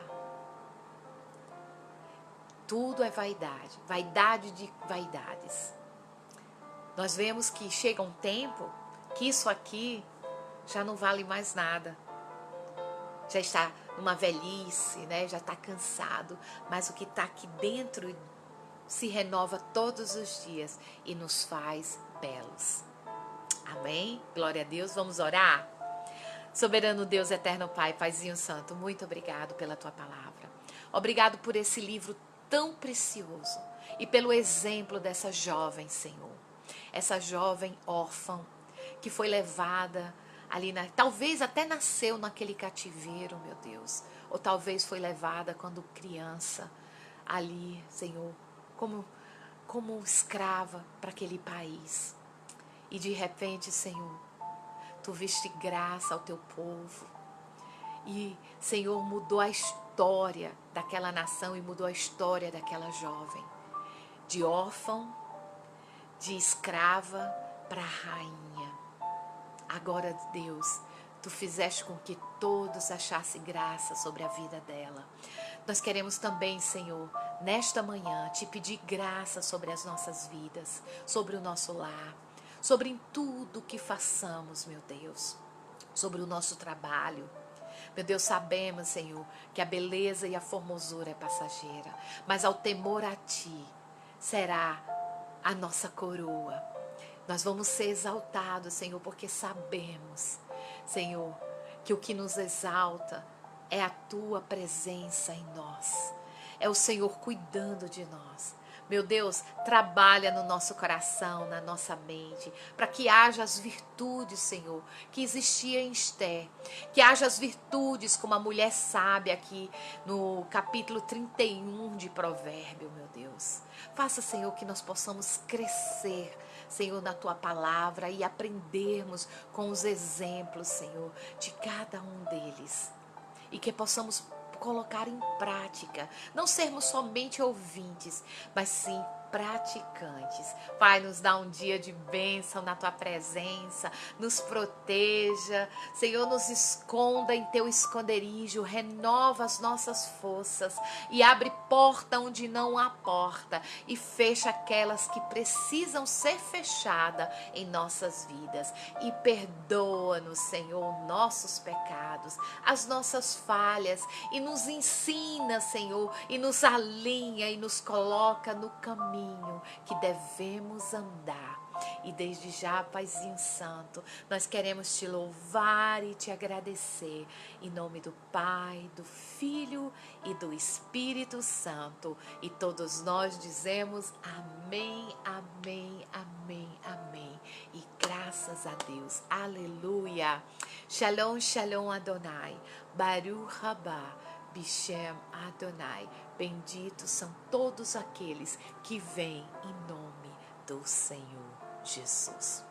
Tudo é vaidade, vaidade de vaidades. Nós vemos que chega um tempo que isso aqui já não vale mais nada. Já está numa velhice, né? Já está cansado, mas o que está aqui dentro se renova todos os dias e nos faz belos. Amém? Glória a Deus. Vamos orar? Soberano Deus, eterno Pai, Paizinho Santo, muito obrigado pela Tua palavra. Obrigado por esse livro tão precioso e pelo exemplo dessa jovem, Senhor. Essa jovem órfã que foi levada ali, talvez até nasceu naquele cativeiro, meu Deus. Ou talvez foi levada quando criança ali, Senhor, como escrava para aquele país. E de repente, Senhor, Tu viste graça ao Teu povo. E, Senhor, mudou a história daquela nação e mudou a história daquela jovem. De órfão, de escrava para rainha. Agora, Deus, Tu fizeste com que todos achassem graça sobre a vida dela. Nós queremos também, Senhor, nesta manhã, Te pedir graça sobre as nossas vidas, sobre o nosso lar, sobre tudo que façamos, meu Deus, sobre o nosso trabalho. Meu Deus, sabemos, Senhor, que a beleza e a formosura é passageira, mas ao temor a Ti será a nossa coroa. Nós vamos ser exaltados, Senhor, porque sabemos, Senhor, que o que nos exalta é a Tua presença em nós. É o Senhor cuidando de nós. Meu Deus, trabalha no nosso coração, na nossa mente, para que haja as virtudes, Senhor, que existia em Esther. Que haja as virtudes como a mulher sábia aqui no capítulo 31 de Provérbio, meu Deus. Faça, Senhor, que nós possamos crescer, Senhor, na Tua palavra e aprendermos com os exemplos, Senhor, de cada um deles. E que possamos colocar em prática, não sermos somente ouvintes, mas sim praticantes. Pai, nos dá um dia de bênção na Tua presença, nos proteja, Senhor, nos esconda em Teu esconderijo, renova as nossas forças e abre porta onde não há porta e fecha aquelas que precisam ser fechadas em nossas vidas e perdoa-nos, Senhor, nossos pecados, as nossas falhas e nos ensina, Senhor, e nos alinha e nos coloca no caminho que devemos andar. E desde já, Paizinho Santo, nós queremos Te louvar e Te agradecer. Em nome do Pai, do Filho e do Espírito Santo. E todos nós dizemos amém, amém, amém, amém. E graças a Deus. Aleluia. Shalom, shalom Adonai. Baruch rabá. Bishem Adonai, benditos são todos aqueles que vêm em nome do Senhor Jesus.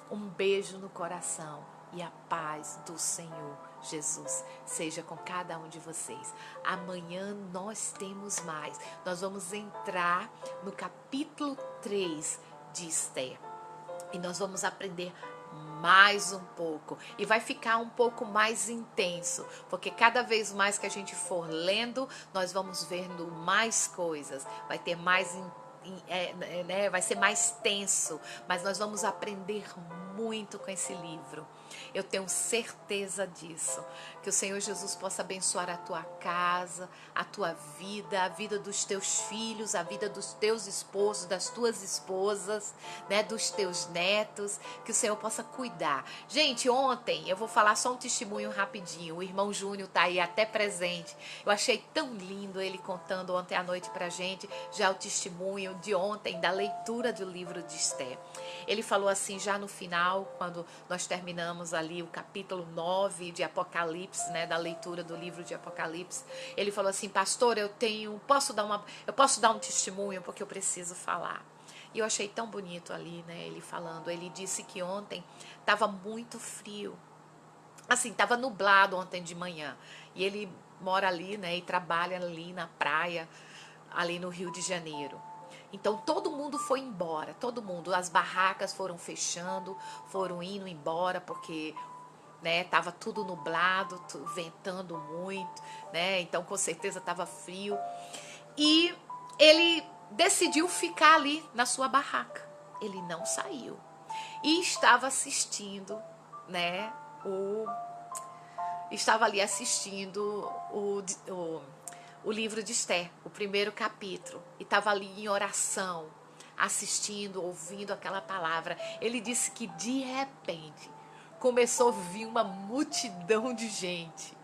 Um beijo no coração e a paz do Senhor Jesus seja com cada um de vocês. Amanhã nós temos mais. Nós vamos entrar no capítulo 3 de Esther e nós vamos aprender mais um pouco e vai ficar um pouco mais intenso, porque cada vez mais que a gente for lendo, nós vamos vendo mais coisas, vai ter mais né, vai ser mais tenso, mas nós vamos aprender muito com esse livro. Eu tenho certeza disso. Que o Senhor Jesus possa abençoar a tua casa, a tua vida, a vida dos teus filhos, a vida dos teus esposos, das tuas esposas, né, dos teus netos. Que o Senhor possa cuidar. Gente, ontem eu vou falar só um testemunho rapidinho. O irmão Júnior tá aí até presente. Eu achei tão lindo ele contando ontem à noite pra gente já o testemunho de ontem da leitura do livro de Esther. Ele falou assim já no final, quando nós terminamos ali o capítulo 9 de Apocalipse, né, da leitura do livro de Apocalipse. Ele falou assim: pastor, eu posso dar um testemunho porque eu preciso falar. E eu achei tão bonito ali, né, ele falando. Ele disse que ontem estava muito frio. Assim, estava nublado ontem de manhã. E ele mora ali, né, e trabalha ali na praia, ali no Rio de Janeiro. Então todo mundo foi embora, todo mundo. As barracas foram fechando, foram indo embora porque, né, tava tudo nublado, ventando muito, né? Então com certeza tava frio. E ele decidiu ficar ali na sua barraca. Ele não saiu. E estava assistindo, né, estava ali assistindo o livro de Esther, o primeiro capítulo, e estava ali em oração, assistindo, ouvindo aquela palavra. Ele disse que de repente começou a vir uma multidão de gente.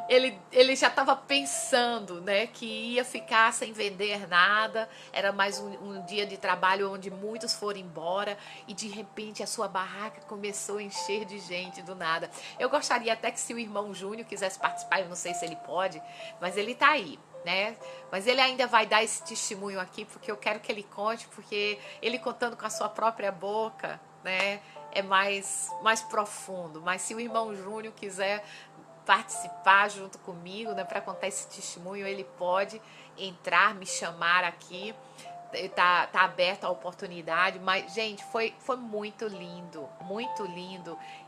Ele já estava pensando, né, que ia ficar sem vender nada, era mais um dia de trabalho onde muitos foram embora, e de repente a sua barraca começou a encher de gente do nada. Eu gostaria até que, se o irmão Júnior quisesse participar, eu não sei se ele pode, mas ele está aí, né? Mas ele ainda vai dar esse testemunho aqui, porque eu quero que ele conte, porque ele contando com a sua própria boca, né, é mais profundo. Mas se o irmão Júnior quiser participar junto comigo, né, para contar esse testemunho, ele pode entrar, me chamar aqui. Tá aberta a oportunidade. Mas, gente, foi muito lindo,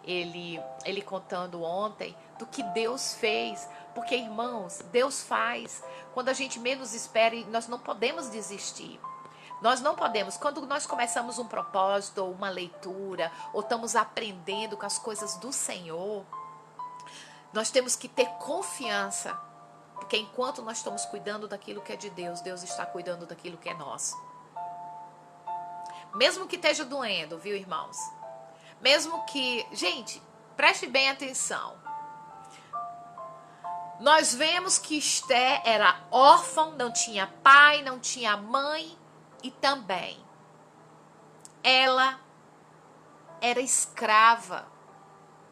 ele contando ontem do que Deus fez. Porque, irmãos, Deus faz quando a gente menos espera, e nós não podemos desistir. Nós não podemos. Quando nós começamos um propósito, ou uma leitura, ou estamos aprendendo com as coisas do Senhor, nós temos que ter confiança, porque enquanto nós estamos cuidando daquilo que é de Deus, Deus está cuidando daquilo que é nosso. Mesmo que esteja doendo, viu, irmãos? Mesmo que... Gente, preste bem atenção. Nós vemos que Esther era órfã, não tinha pai, não tinha mãe, e também ela era escrava,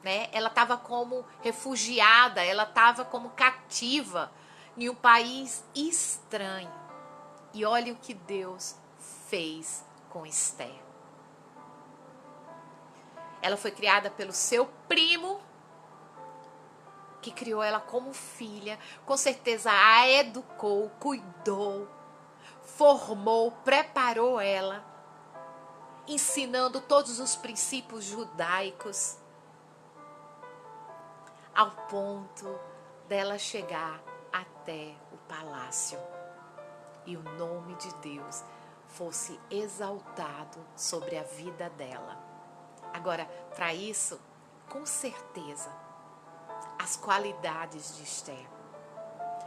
né? Ela estava como refugiada, ela estava como cativa em um país estranho. E olha o que Deus fez com Esther. Ela foi criada pelo seu primo, que criou ela como filha, com certeza a educou, cuidou, formou, preparou ela, ensinando todos os princípios judaicos, ao ponto dela chegar até o palácio e o nome de Deus fosse exaltado sobre a vida dela. Agora, para isso, com certeza, as qualidades de Esther,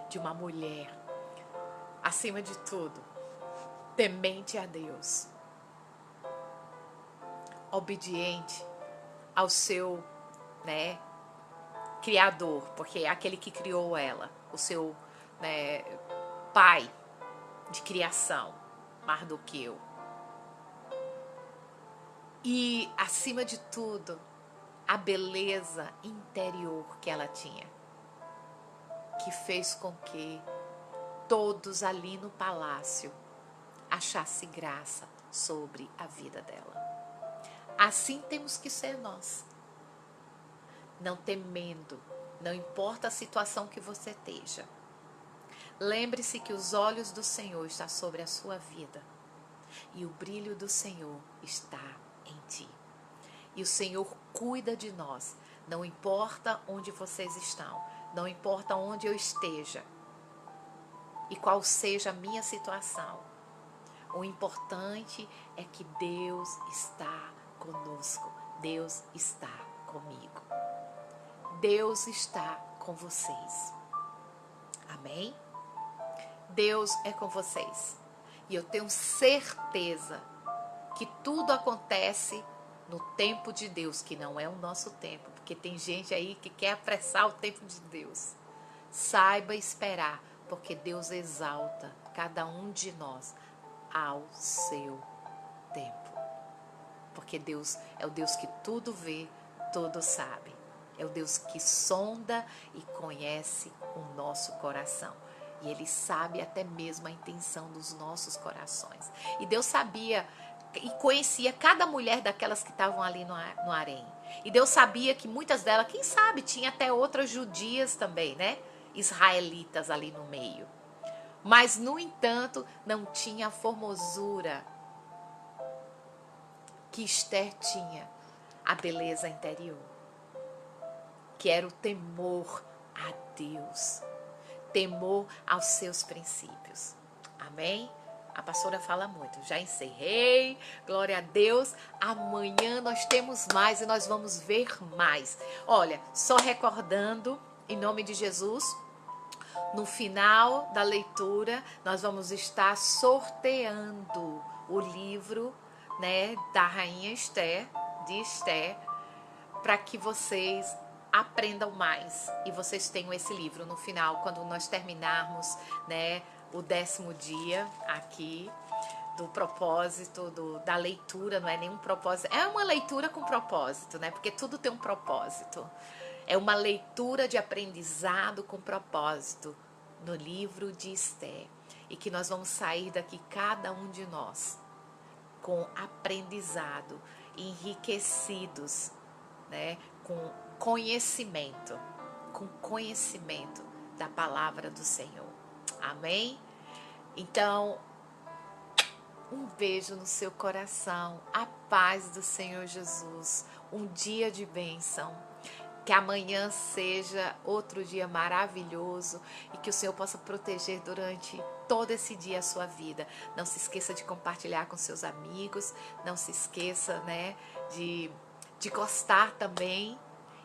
de uma mulher, acima de tudo, temente a Deus, obediente ao seu, né, Criador, porque é aquele que criou ela, o seu, né, pai de criação, Mardoqueu. E, acima de tudo, a beleza interior que ela tinha, que fez com que todos ali no palácio achassem graça sobre a vida dela. Assim temos que ser nós. Não temendo, não importa a situação que você esteja. Lembre-se que os olhos do Senhor estão sobre a sua vida e o brilho do Senhor está em ti. E o Senhor cuida de nós, não importa onde vocês estão, não importa onde eu esteja e qual seja a minha situação. O importante é que Deus está conosco. Deus está comigo. Deus está com vocês. Amém? Deus é com vocês. E eu tenho certeza que tudo acontece no tempo de Deus, que não é o nosso tempo, porque tem gente aí que quer apressar o tempo de Deus. Saiba esperar, porque Deus exalta cada um de nós ao seu tempo. Porque Deus é o Deus que tudo vê, tudo sabe. É o Deus que sonda e conhece o nosso coração. E Ele sabe até mesmo a intenção dos nossos corações. E Deus sabia e conhecia cada mulher daquelas que estavam ali no harém. E Deus sabia que muitas delas, quem sabe, tinha até outras judias também, né? Israelitas ali no meio. Mas, no entanto, não tinha a formosura que Esther tinha, a beleza interior, que era o temor a Deus, temor aos seus princípios. Amém? A pastora fala muito. Já encerrei. Glória a Deus. Amanhã nós temos mais e nós vamos ver mais. Olha, só recordando, em nome de Jesus, no final da leitura, nós vamos estar sorteando o livro, né, da Rainha Esther, de Esther, para que vocês aprendam mais e vocês tenham esse livro no final, quando nós terminarmos, né, o 10º dia aqui do propósito, da leitura. Não é nenhum propósito, é uma leitura com propósito, né, porque tudo tem um propósito. É uma leitura de aprendizado com propósito no livro de Esther, e que nós vamos sair daqui, cada um de nós, com aprendizado, enriquecidos, né, com conhecimento da palavra do Senhor. Amém? Então, um beijo no seu coração, a paz do Senhor Jesus, um dia de bênção. Que amanhã seja outro dia maravilhoso e que o Senhor possa proteger durante todo esse dia a sua vida. Não se esqueça de compartilhar com seus amigos, não se esqueça, né, de gostar também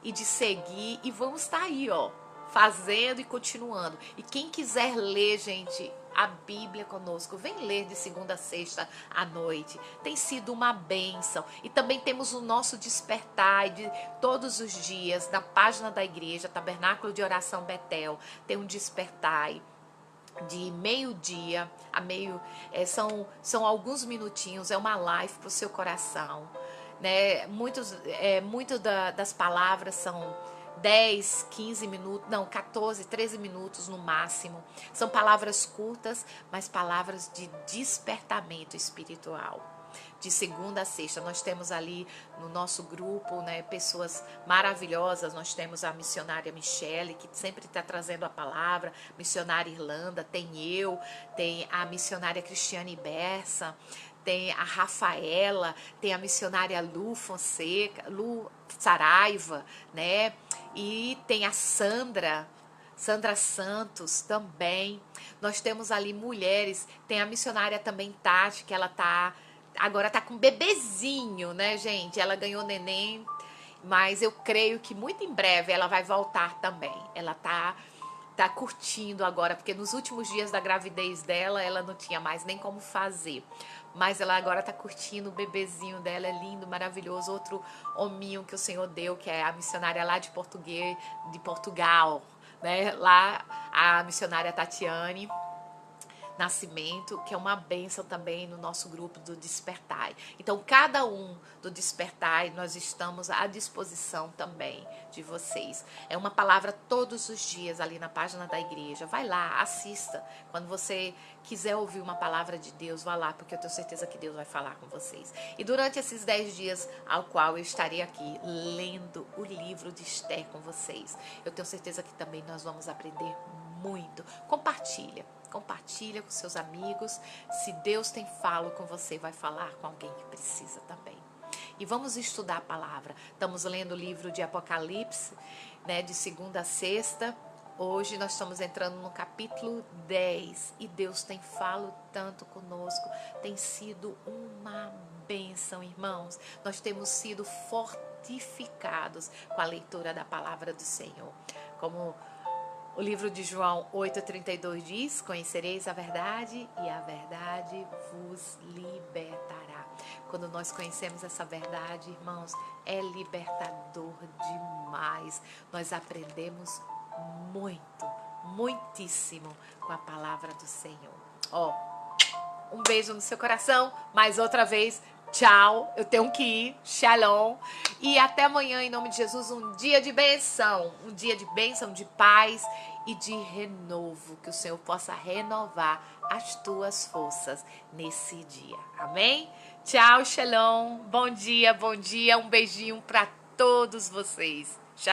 e de seguir. E vamos estar aí, ó, fazendo e continuando. E quem quiser ler, gente, a Bíblia conosco, vem ler de segunda a sexta à noite. Tem sido uma bênção. E também temos o nosso despertar de todos os dias na página da igreja, Tabernáculo de Oração Betel. Tem um despertar de meio-dia a são alguns minutinhos, é uma live para o seu coração, né? Muito das palavras são 10, 15 minutos, não, 14, 13 minutos no máximo. São palavras curtas, mas palavras de despertamento espiritual. De segunda a sexta, nós temos ali no nosso grupo, né, pessoas maravilhosas. Nós temos a missionária Michele, que sempre está trazendo a palavra, missionária Irlanda, tem a missionária Cristiane Bessa, tem a Rafaela, tem a missionária Lu Saraiva, né? E tem a Sandra Santos também. Nós temos ali mulheres, tem a missionária também Tati, que agora tá com bebezinho, né, gente? Ela ganhou neném, mas eu creio que muito em breve ela vai voltar também. Ela tá curtindo agora, porque nos últimos dias da gravidez dela, ela não tinha mais nem como fazer. Mas ela agora tá curtindo o bebezinho dela, é lindo, maravilhoso. Outro hominho que o Senhor deu, que é a missionária lá de Portugal, né? Lá a missionária Tatiane Nascimento, que é uma bênção também no nosso grupo do Despertai. Então, cada um do Despertai, nós estamos à disposição também de vocês. É uma palavra todos os dias ali na página da igreja. Vai lá, assista. Quando você quiser ouvir uma palavra de Deus, vá lá, porque eu tenho certeza que Deus vai falar com vocês. E durante esses 10 dias ao qual eu estarei aqui lendo o livro de Esther com vocês, eu tenho certeza que também nós vamos aprender muito. Compartilha com seus amigos. Se Deus tem falo com você, vai falar com alguém que precisa também. E vamos estudar a palavra. Estamos lendo o livro de Apocalipse, né, de segunda a sexta. Hoje nós estamos entrando no capítulo 10 e Deus tem falado tanto conosco, tem sido uma bênção, irmãos. Nós temos sido fortificados com a leitura da palavra do Senhor. Como o livro de João 8,32 diz: conhecereis a verdade e a verdade vos libertará. Quando nós conhecemos essa verdade, irmãos, é libertador demais. Nós aprendemos muito, muitíssimo com a palavra do Senhor. Um beijo no seu coração, mais outra vez, tchau, eu tenho que ir, shalom, e até amanhã em nome de Jesus, um dia de bênção, de paz e de renovo, que o Senhor possa renovar as tuas forças nesse dia, amém? Tchau, shalom, bom dia, um beijinho para todos vocês.